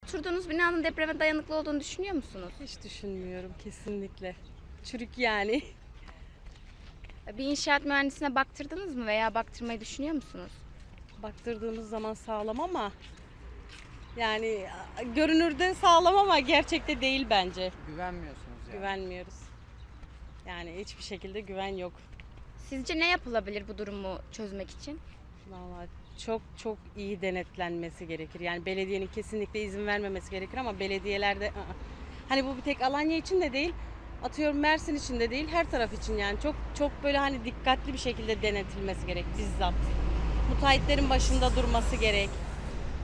Oturduğunuz binanın depreme dayanıklı olduğunu düşünüyor musunuz? Hiç düşünmüyorum kesinlikle. Çürük yani. Bir inşaat mühendisine baktırdınız mı veya baktırmayı düşünüyor musunuz? Baktırdığımız zaman sağlam ama yani görünürde sağlam ama gerçekte değil bence. Güvenmiyorsunuz yani. Güvenmiyoruz. Yani hiçbir şekilde güven yok. Sizce ne yapılabilir bu durumu çözmek için? Vallahi çok çok iyi denetlenmesi gerekir. Yani belediyenin kesinlikle izin vermemesi gerekir ama belediyelerde hani bu bir tek Alanya için de değil. Atıyorum Mersin için de değil, her taraf için yani çok çok böyle hani dikkatli bir şekilde denetilmesi gerek bizzat. Müteahhitlerin başında durması gerek.